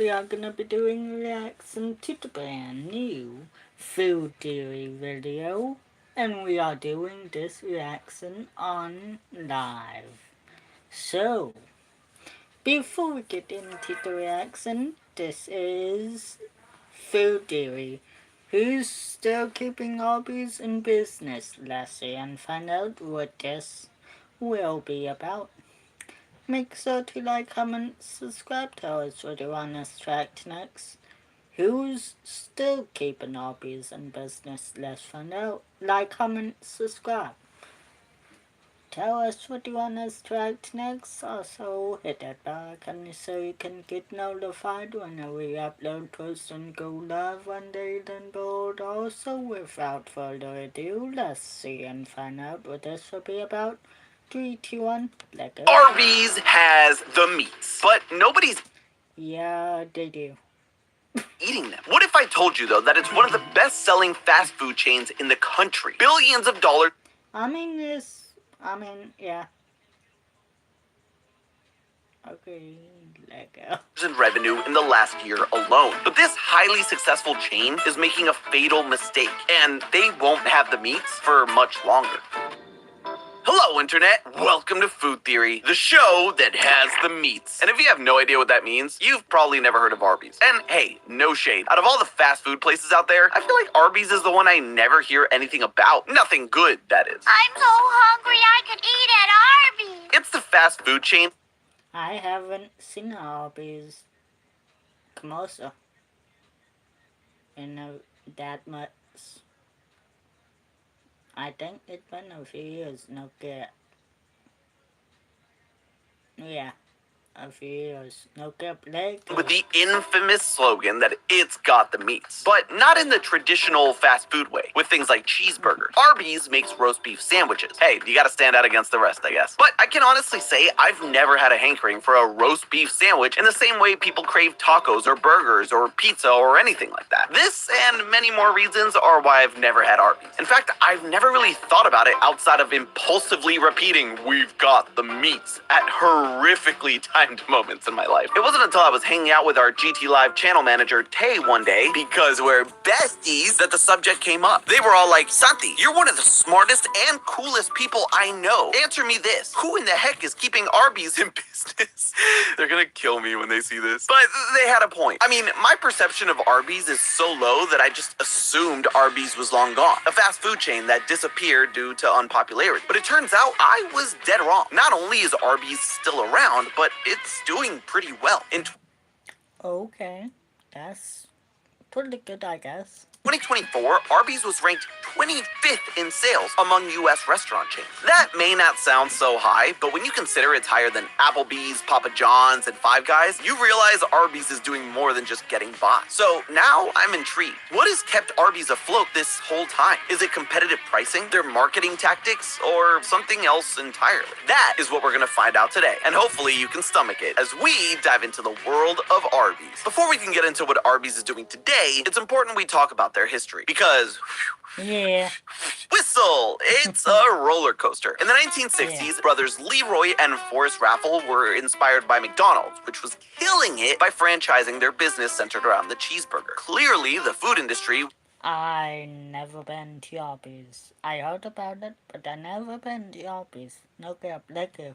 we are gonna be doing a reaction to the brand new food theory video, and we are doing this reaction on live. So, before we get into the reaction, this is food theory. Who's still keeping Arby's in business? Let's see and find out what this will be about. Make sure to like, comment, subscribe, tell us what you want us to act next. Who's still keeping Arby's in business? Let's find out. Like, comment, subscribe. Tell us what you want us to act next. Also, hit that bell icon so you can get notified whenever we upload, post, and go live one day then bold. Also, without further ado, let's see and find out what this will be about. 3, 2, 1, let go. Arby's has the meats, but nobody's Yeah, they do. eating them. What if I told you, though, that it's one of the best-selling fast food chains in the country? Billions of dollars Yeah. Okay, let go. in revenue in the last year alone. But this highly successful chain is making a fatal mistake, and they won't have the meats for much longer. Hello, Internet! Welcome to Food Theory, the show that has the meats. And if you have no idea what that means, you've probably never heard of Arby's. And hey, no shade. Out of all the fast food places out there, I feel like Arby's is the one I never hear anything about. Nothing good, that is. I'm so hungry I could eat at Arby's. It's the fast food chain I haven't seen Arby's commercial in that much. I think it's been a few years, no cap. Yeah, a few years, no cap. with the infamous slogan that it's got the meats. But not in the traditional fast food way, with things like cheeseburgers. Arby's makes roast beef sandwiches. Hey, you gotta stand out against the rest, I guess. But I can honestly say I've never had a hankering for a roast beef sandwich in the same way people crave tacos or burgers or pizza or anything like that. This and many more reasons are why I've never had Arby's. In fact, I've never really thought about it outside of impulsively repeating, "We've got the meats," at horrifically timed moments in my life. It wasn't until I was hanging out with our GT Live channel manager, Tay, one day, because we're besties, that the subject came up. They were all like, "Santi, you're one of the smartest and coolest people I know. Answer me this. Who in the heck is keeping Arby's in business?" They're gonna kill me when they see this. But they had a point. I mean, my perception of Arby's is so low that I just assumed Arby's was long gone. A fast food chain that disappeared due to unpopularity. But it turns out I was dead wrong. Not only is Arby's still around, but it's doing pretty well. In Okay, that's pretty good, I guess. 2024, Arby's was ranked 25th in sales among U.S. restaurant chains. That may not sound so high, but when you consider it's higher than Applebee's, Papa John's, and Five Guys, you realize Arby's is doing more than just getting by. So now I'm intrigued. What has kept Arby's afloat this whole time? Is it competitive pricing, their marketing tactics, or something else entirely? That is what we're going to find out today, and hopefully you can stomach it as we dive into the world of Arby's. Before we can get into what Arby's is doing today, it's important we talk about their history, because Yeah. whistle, it's a roller coaster. In the 1960s, brothers Leroy and Forrest Raffle were inspired by McDonald's, which was killing it by franchising their business centered around the cheeseburger. Clearly, the food industry I never been to Arby's. I heard about it, but I never been to Arby's. No cap, let go.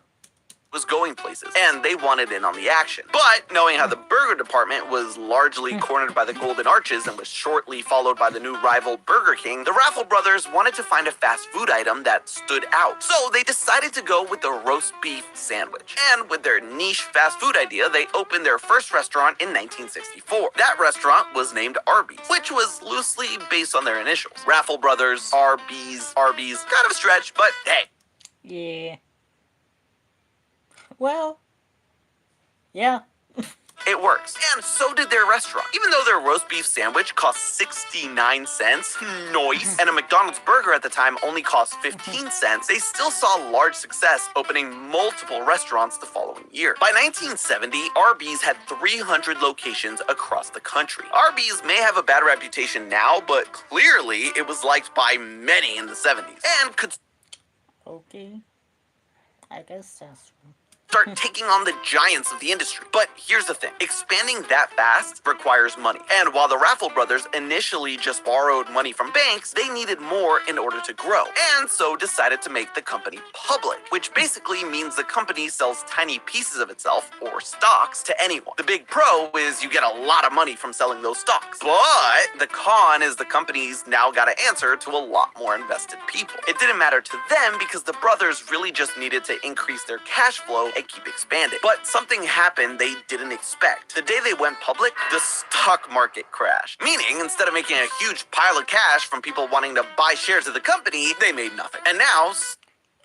was going places, and they wanted in on the action. But knowing how the burger department was largely cornered by the Golden Arches and was shortly followed by the new rival Burger King, the Raffle brothers wanted to find a fast food item that stood out. So they decided to go with the roast beef sandwich. And with their niche fast food idea, they opened their first restaurant in 1964. That restaurant was named Arby's, which was loosely based on their initials. Raffle brothers, Arby's, kind of a stretch, but hey. Yeah. Well, yeah. It works. And so did their restaurant. Even though their roast beef sandwich cost 69 cents, noise, and a McDonald's burger at the time only cost 15 cents, they still saw large success, opening multiple restaurants the following year. By 1970, Arby's had 300 locations across the country. Arby's may have a bad reputation now, but clearly it was liked by many in the 70s, and could Okay. I guess that's true. start taking on the giants of the industry. But here's the thing, expanding that fast requires money. And while the Raffle brothers initially just borrowed money from banks, they needed more in order to grow, and so decided to make the company public, which basically means the company sells tiny pieces of itself, or stocks, to anyone. The big pro is you get a lot of money from selling those stocks. But the con is the company's now got to answer to a lot more invested people. It didn't matter to them because the brothers really just needed to increase their cash flow and keep expanding. But something happened they didn't expect. The day they went public, the stock market crashed. Meaning, instead of making a huge pile of cash from people wanting to buy shares of the company, they made nothing. And now,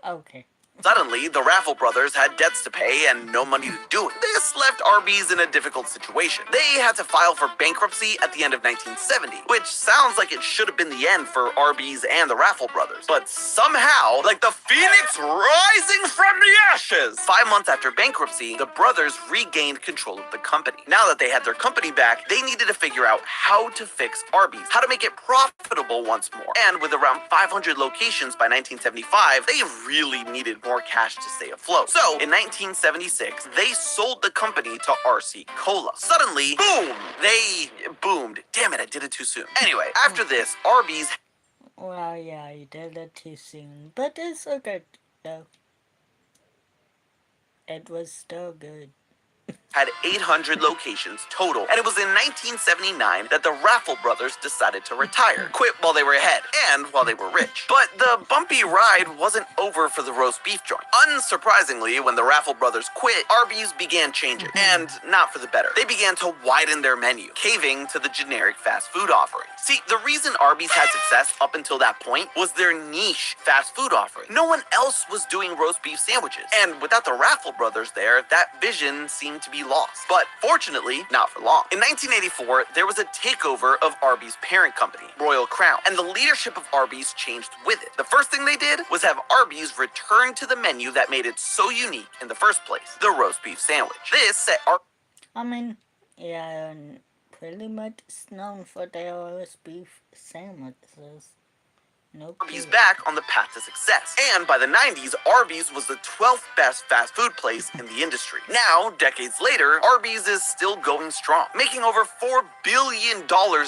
Okay. suddenly, the Raffle brothers had debts to pay and no money to do it. This left Arby's in a difficult situation. They had to file for bankruptcy at the end of 1970, which sounds like it should have been the end for Arby's and the Raffle brothers. But somehow, like the phoenix rising from the ashes, 5 months after bankruptcy, the brothers regained control of the company. Now that they had their company back, they needed to figure out how to fix Arby's, how to make it profitable once more. And with around 500 locations by 1975, they really needed more cash to stay afloat. So, in 1976, they sold the company to RC Cola. Suddenly, boom! They boomed. Damn it, I did it too soon. Anyway, after this, Arby's Well, yeah, you did it too soon. But it's okay, though. It was still good. had 800 locations total, and it was in 1979 that the Raffle brothers decided to retire, quit while they were ahead, and while they were rich. But the bumpy ride wasn't over for the roast beef joint. Unsurprisingly, when the Raffle brothers quit, Arby's began changing, and not for the better. They began to widen their menu, caving to the generic fast food offering. See, the reason Arby's had success up until that point was their niche fast food offering. No one else was doing roast beef sandwiches, and without the Raffle brothers there, that vision seemed to be lost. But fortunately, not for long. In 1984, there was a takeover of Arby's parent company, Royal Crown, and the leadership of Arby's changed with it. The first thing they did was have Arby's return to the menu that made it so unique in the first place, the roast beef sandwich. This set I mean, yeah, and pretty much it's known for their roast beef sandwiches. No Arby's kidding. back on the path to success. And by the 90s, Arby's was the 12th best fast food place in the industry. Now, decades later, Arby's is still going strong, making over $4 billion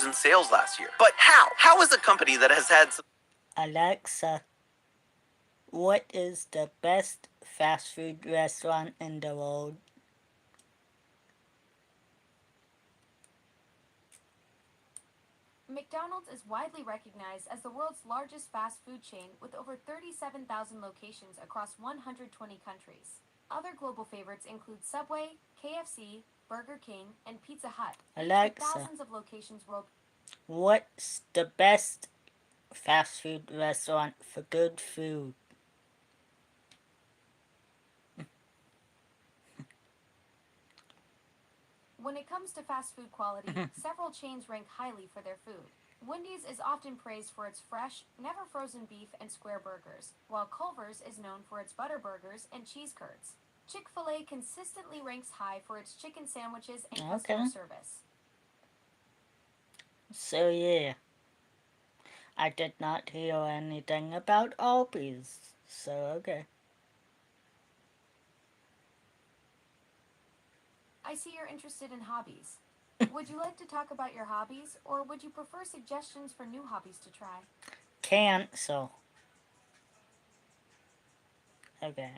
in sales last year. But how? How is a company that has had Alexa, what is the best fast food restaurant in the world? McDonald's is widely recognized as the world's largest fast food chain with over 37,000 locations across 120 countries. Other global favorites include Subway, KFC, Burger King, and Pizza Hut, with Alexa, thousands of locations worldwide. what's the best fast food restaurant for good food? When it comes to fast food quality, several chains rank highly for their food. Wendy's is often praised for its fresh, never frozen beef and square burgers, while Culver's is known for its butter burgers and cheese curds. Chick-fil-A consistently ranks high for its chicken sandwiches and customer service. So yeah, I did not hear anything about Arby's, so okay. I see you're interested in hobbies. Would you like to talk about your hobbies, or would you prefer suggestions for new hobbies to try? Cancel. Okay.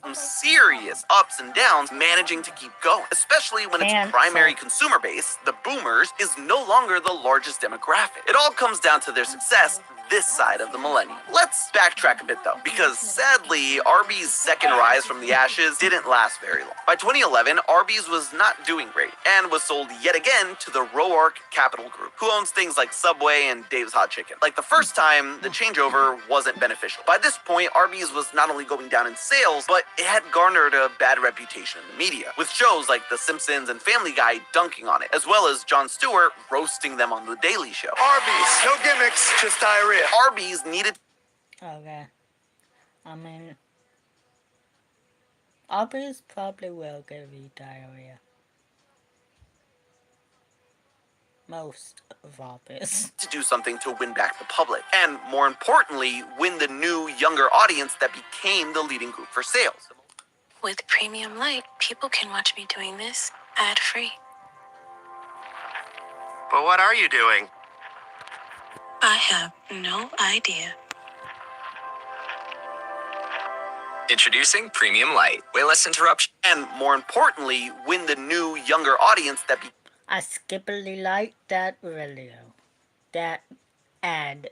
some serious ups and downs managing to keep going, especially when its primary consumer base, the boomers, is no longer the largest demographic. It all comes down to their success this side of the millennium. Let's backtrack a bit though, because sadly, Arby's second rise from the ashes didn't last very long. By 2011, Arby's was not doing great and was sold yet again to the Roark Capital Group, who owns things like Subway and Dave's Hot Chicken. Like the first time, the changeover wasn't beneficial. By this point, Arby's was not only going down in sales, but it had garnered a bad reputation in the media, with shows like The Simpsons and Family Guy dunking on it, as well as Jon Stewart roasting them on The Daily Show. Arby's, no gimmicks, just diarrhea. Arby's needed Okay. I mean, Arby's probably will give you diarrhea. Most of Arby's. to do something to win back the public, and more importantly, win the new, younger audience that became the leading group for sales. With Premium Light, people can watch me doing this ad-free. But what are you doing? I have no idea. Introducing Premium Light. Way less interruption. And more importantly, win the new, younger audience that I skippily like that video. That ad.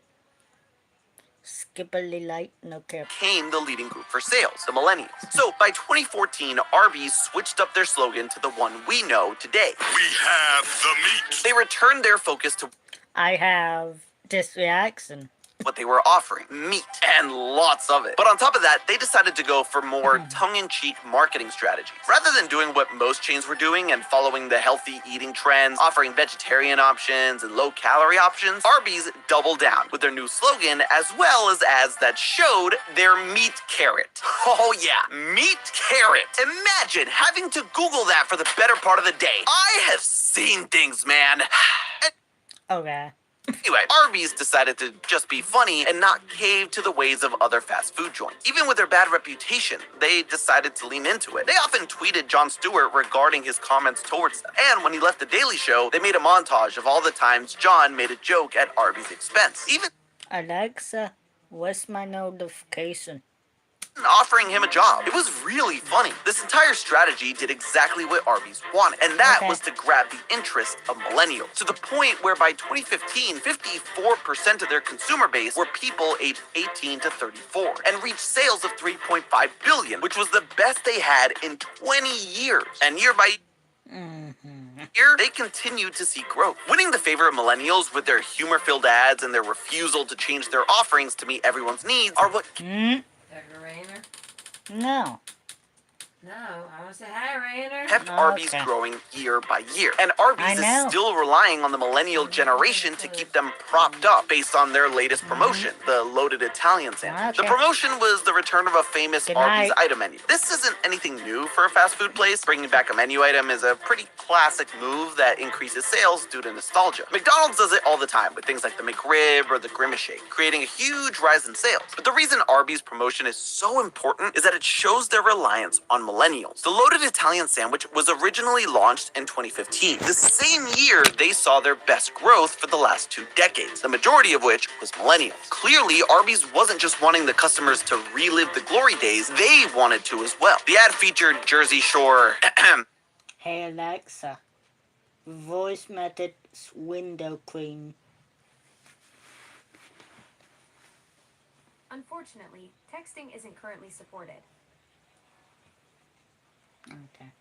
Skippily like no cap. became the leading group for sales, the millennials. So by 2014, Arby's switched up their slogan to the one we know today. We have the meat. They returned their focus to I have this reaction. what they were offering, meat, and lots of it. But on top of that, they decided to go for more tongue-in-cheek marketing strategies. Rather than doing what most chains were doing and following the healthy eating trends, offering vegetarian options and low-calorie options, Arby's doubled down with their new slogan as well as ads that showed their meat carrot. Oh yeah, meat carrot. Imagine having to Google that for the better part of the day. I have seen things, man. Okay. Anyway, Arby's decided to just be funny and not cave to the ways of other fast food joints. Even with their bad reputation, they decided to lean into it. They often tweeted Jon Stewart regarding his comments towards them. And when he left The Daily Show, they made a montage of all the times Jon made a joke at Arby's expense. Even Alexa, what's my notification? offering him a job. It was really funny. This entire strategy did exactly what Arby's wanted, and that was to grab the interest of millennials, to the point where by 2015, 54% of their consumer base were people aged 18 to 34, and reached sales of $3.5 billion, which was the best they had in 20 years. And year by year, they continued to see growth, winning the favor of millennials with their humor-filled ads and their refusal to change their offerings to meet everyone's needs are what Rainer? No. No, I want to say hi, Rainer. kept Arby's growing year by year. And Arby's is still relying on the millennial generation to keep them propped up based on their latest promotion, the loaded Italian sandwich. The promotion was the return of a famous Arby's item menu. This isn't anything new for a fast food place. Bringing back a menu item is a pretty classic move that increases sales due to nostalgia. McDonald's does it all the time with things like the McRib or the Grimace Shake, creating a huge rise in sales. But the reason Arby's promotion is so important is that it shows their reliance on millennials. The loaded Italian sandwich was originally launched in 2015. The same year they saw their best growth for the last 2 decades, the majority of which was millennials. Clearly, Arby's wasn't just wanting the customers to relive the glory days, they wanted to as well. The ad featured Jersey Shore Hey Alexa, voice methods window clean. Unfortunately, texting isn't currently supported. Okay.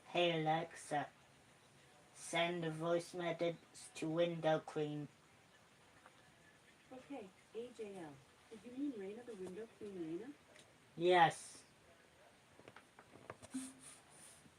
Hey Alexa, send the voice message to window clean. Okay, AJL. Did you mean Raina the window clean Raina? Yes.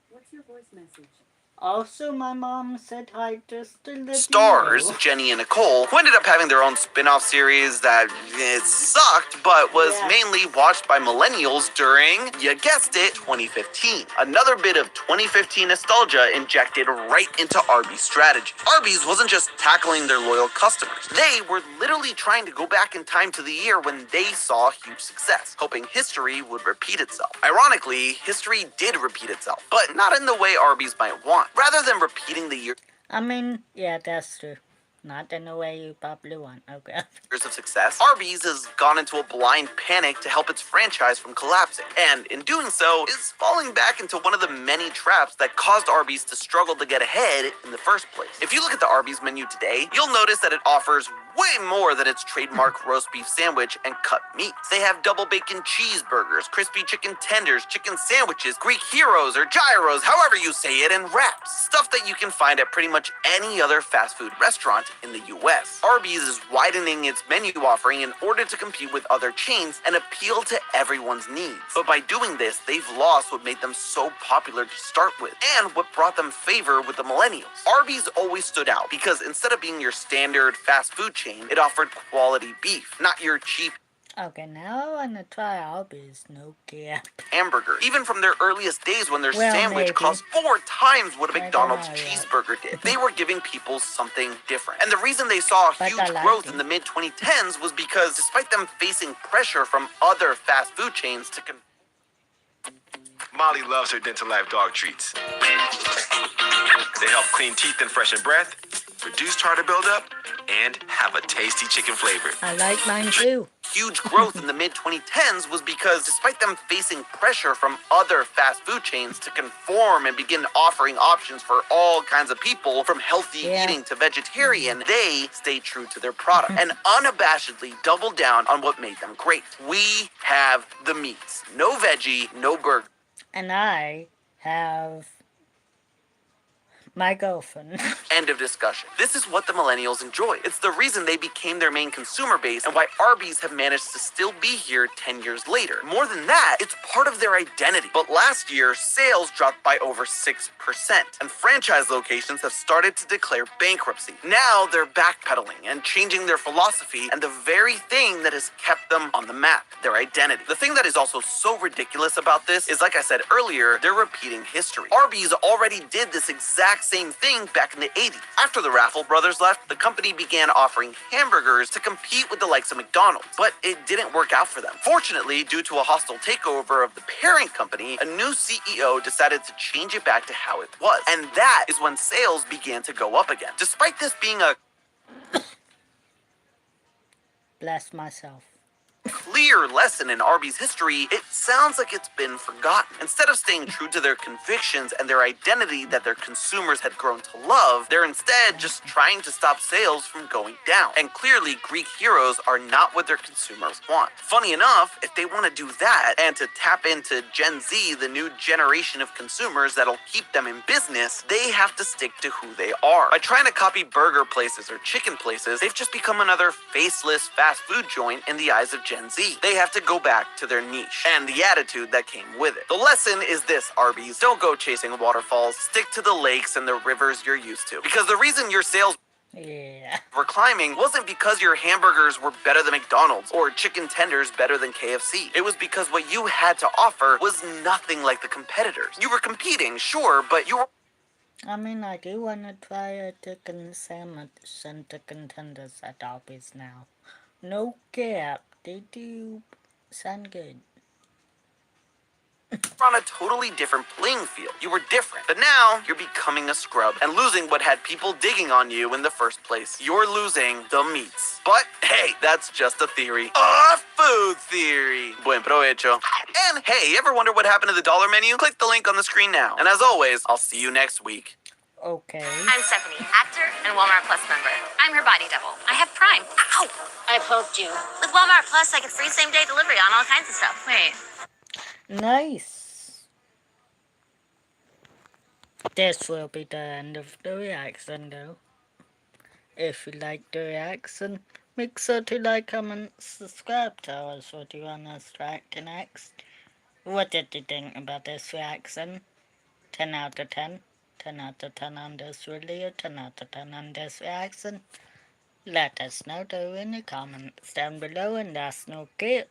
What's your voice message? Also, my mom said hi just to let stars, you know. Jenny and Nicole, who ended up having their own spin-off series that it sucked, but was mainly watched by millennials during, you guessed it, 2015. Another bit of 2015 nostalgia injected right into Arby's strategy. Arby's wasn't just tackling their loyal customers. They were literally trying to go back in time to the year when they saw huge success, hoping history would repeat itself. Ironically, history did repeat itself, but not in the way Arby's might want. Rather than repeating the years I mean, yeah, that's true. Not in the way you probably want, okay. years of success, Arby's has gone into a blind panic to help its franchise from collapsing, and in doing so, is falling back into one of the many traps that caused Arby's to struggle to get ahead in the first place. If you look at the Arby's menu today, you'll notice that it offers way more than its trademark roast beef sandwich and cut meats. They have double bacon cheeseburgers, crispy chicken tenders, chicken sandwiches, Greek heroes or gyros, however you say it, and wraps. Stuff that you can find at pretty much any other fast food restaurant in the US. Arby's is widening its menu offering in order to compete with other chains and appeal to everyone's needs. But by doing this, they've lost what made them so popular to start with, and what brought them favor with the millennials. Arby's always stood out because instead of being your standard fast food chain, it offered quality beef, not your cheap Okay, now I wanna try Arby's, no cap. Hamburger, even from their earliest days when their Well, sandwich maybe. cost 4 times what a I don't McDonald's know yet. cheeseburger did. They were giving people something different. And the reason they saw But I huge liked growth it. in the mid 2010s was because despite them facing pressure from other fast food chains to Molly loves her Dental Life dog treats. They help clean teeth and freshen breath, reduce tartar buildup, and have a tasty chicken flavor. I like mine too. huge growth in the mid 2010s was because despite them facing pressure from other fast food chains to conform and begin offering options for all kinds of people from healthy eating to vegetarian, they stayed true to their product and unabashedly doubled down on what made them great. We have the meats. No veggie, no burger. And I have my girlfriend. End of discussion. This is what the millennials enjoy. It's the reason they became their main consumer base and why Arby's have managed to still be here 10 years later. More than that, it's part of their identity. But last year, sales dropped by over 6%, and franchise locations have started to declare bankruptcy. Now they're backpedaling and changing their philosophy and the very thing that has kept them on the map, their identity. The thing that is also so ridiculous about this is, like I said earlier, they're repeating history. Arby's already did this exact same thing back in the 80s. After the Raffle brothers left, the company began offering hamburgers to compete with the likes of McDonald's, but it didn't work out for them. Fortunately, due to a hostile takeover of the parent company, a new CEO decided to change it back to how it was. And that is when sales began to go up again. Despite this being a Bless myself. clear lesson in Arby's history, it sounds like it's been forgotten. Instead of staying true to their convictions and their identity that their consumers had grown to love, they're instead just trying to stop sales from going down. And clearly, Greek heroes are not what their consumers want. Funny enough, if they want to do that and to tap into Gen Z, the new generation of consumers that'll keep them in business, they have to stick to who they are. By trying to copy burger places or chicken places, they've just become another faceless fast food joint in the eyes of Gen Z. They have to go back to their niche and the attitude that came with it. The lesson is this, Arby's. Don't go chasing waterfalls. Stick to the lakes and the rivers you're used to. Because the reason your sales were climbing wasn't because your hamburgers were better than McDonald's or chicken tenders better than KFC. It was because what you had to offer was nothing like the competitors. You were competing, sure, but you were... I mean, I do want to try a chicken sandwich and chicken tenders at Arby's now. No cap, they do sound good. on a totally different playing field. You were different, but now you're becoming a scrub and losing what had people digging on you in the first place. You're losing the meats. But hey, that's just a theory. A food theory. Buen provecho. And hey, ever wonder what happened to the dollar menu? Click the link on the screen now. And as always, I'll see you next week. Okay. I'm Stephanie, actor and Walmart Plus member. I'm her body double. I have Prime. Ow! I poked you. With Walmart Plus, I get free same-day delivery on all kinds of stuff. Wait. Nice. This will be the end of the reaction though. If you like the reaction, make sure to like, comment, subscribe. Tell us what you want us to react to next. What did you think about this reaction? 10 out of 10. 10 out of 10 on this video. 10 out of 10 on this reaction. Let us know though in the comments down below, and that's no cap.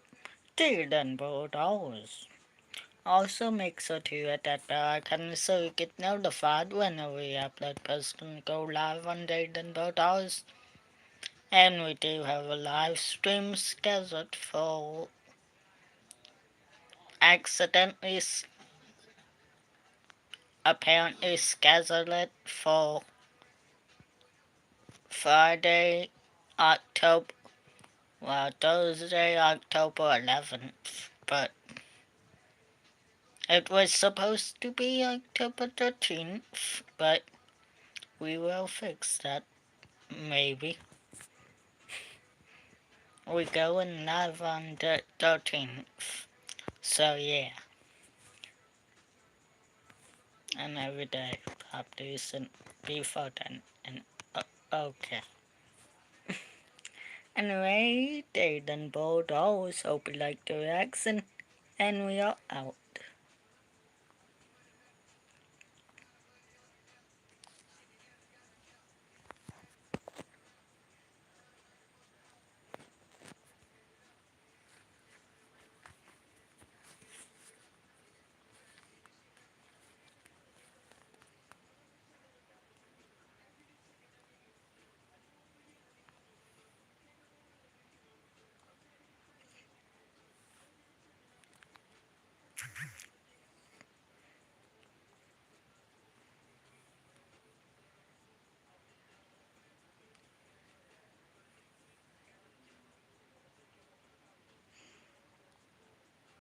Till then, boys. Also, make sure to hit that bell icon so you get notified whenever we upload post and go live on Dayton Boathouse. And we do have a live stream scheduled for apparently scheduled it for Thursday, October 11th, but it was supposed to be October 13th, but we will fix that, maybe. We're going live on the 13th, so yeah. And every day, pop decent before then, and okay. Anyway, they done bold always hope you like the reaction, and we are out.